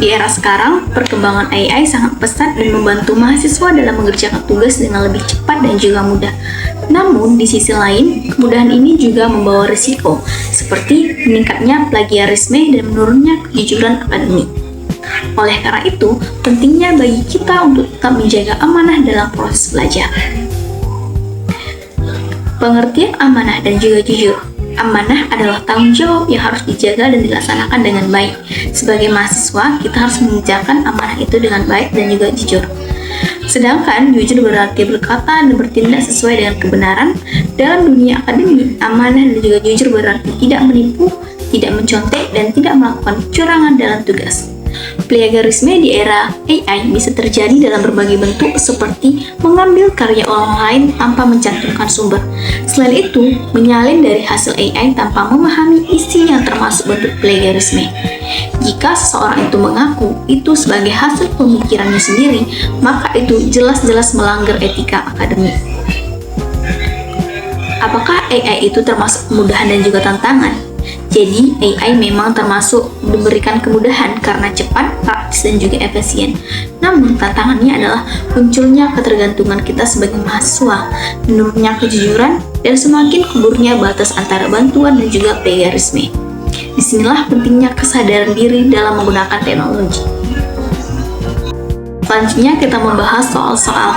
Di era sekarang, perkembangan AI sangat pesat dan membantu mahasiswa dalam mengerjakan tugas dengan lebih cepat dan juga mudah. Namun, di sisi lain, kemudahan ini juga membawa risiko, seperti meningkatnya plagiarisme dan menurunnya kejujuran akademik. Oleh karena itu, pentingnya bagi kita untuk tetap menjaga amanah dalam proses belajar. Pengertian amanah dan juga jujur. Amanah adalah tanggung jawab yang harus dijaga dan dilaksanakan dengan baik. Sebagai mahasiswa, kita harus mengerjakan amanah itu dengan baik dan juga jujur. Sedangkan jujur berarti berkata dan bertindak sesuai dengan kebenaran. Dalam dunia akademik, amanah dan juga jujur berarti tidak menipu, tidak mencontek, dan tidak melakukan kecurangan dalam tugas. Plagiarisme di era AI bisa terjadi dalam berbagai bentuk seperti mengambil karya orang lain tanpa mencantumkan sumber. Selain itu, menyalin dari hasil AI tanpa memahami isi yang termasuk bentuk plagiarisme. Jika seseorang itu mengaku itu sebagai hasil pemikirannya sendiri, maka itu jelas-jelas melanggar etika akademik. Apakah AI itu termasuk kemudahan dan juga tantangan? Jadi, AI memang termasuk memberikan kemudahan karena cepat, praktis, dan juga efisien. Namun, tantangannya adalah munculnya ketergantungan kita sebagai mahasiswa, menurunnya kejujuran, dan semakin kuburnya batas antara bantuan dan juga plagiarisme. Disinilah pentingnya kesadaran diri dalam menggunakan teknologi. Selanjutnya kita membahas soal-soal.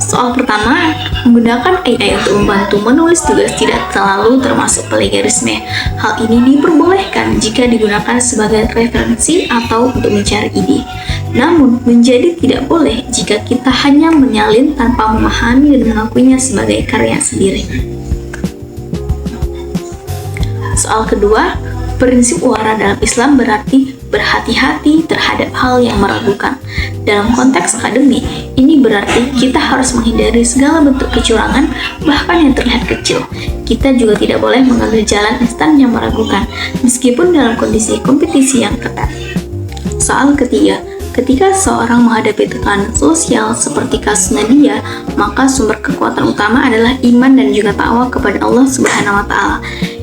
Soal pertama, menggunakan AI untuk membantu menulis tugas tidak selalu termasuk plagiarisme. Hal ini diperbolehkan jika digunakan sebagai referensi atau untuk mencari ide. Namun, menjadi tidak boleh jika kita hanya menyalin tanpa memahami dan mengakuinya sebagai karya sendiri. Soal kedua, prinsip wara dalam Islam berarti berhati-hati terhadap hal yang meragukan. Dalam konteks akademik, ini berarti kita harus menghindari segala bentuk kecurangan, bahkan yang terlihat kecil. Kita juga tidak boleh mengambil jalan instan yang meragukan, meskipun dalam kondisi kompetisi yang ketat. Soal ketiga, ketika seorang menghadapi tekanan sosial seperti kasus Nadia, maka sumber kekuatan utama adalah iman dan juga takwa kepada Allah Subhanahu wa Ta'ala.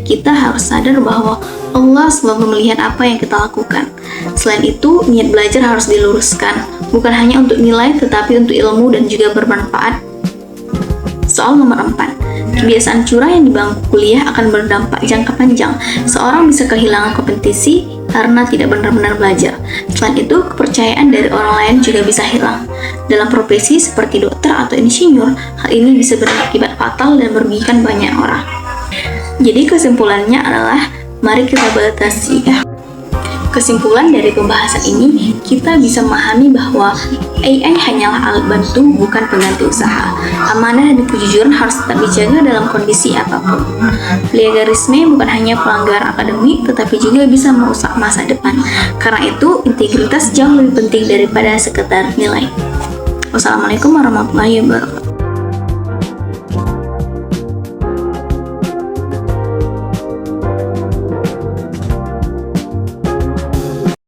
Kita harus sadar bahwa Allah selalu melihat apa yang kita lakukan. Selain itu, niat belajar harus diluruskan, bukan hanya untuk nilai, tetapi untuk ilmu dan juga bermanfaat. Soal nomor 4, kebiasaan curang yang di bangku kuliah akan berdampak jangka panjang. Seorang bisa kehilangan kompetisi karena tidak benar-benar belajar. Selain itu, kepercayaan dari orang lain juga bisa hilang. Dalam profesi seperti dokter atau insinyur, hal ini bisa berakibat fatal dan merugikan banyak orang. Jadi kesimpulannya adalah, mari kita batasi ya. Kesimpulan dari pembahasan ini, kita bisa memahami bahwa AI hanyalah alat bantu, bukan pengganti usaha. Amanah dan kejujuran harus tetap dijaga dalam kondisi apapun. Plagiarisme bukan hanya pelanggaran akademik, tetapi juga bisa merusak masa depan. Karena itu, integritas jauh lebih penting daripada sekedar nilai. Wassalamualaikum warahmatullahi wabarakatuh.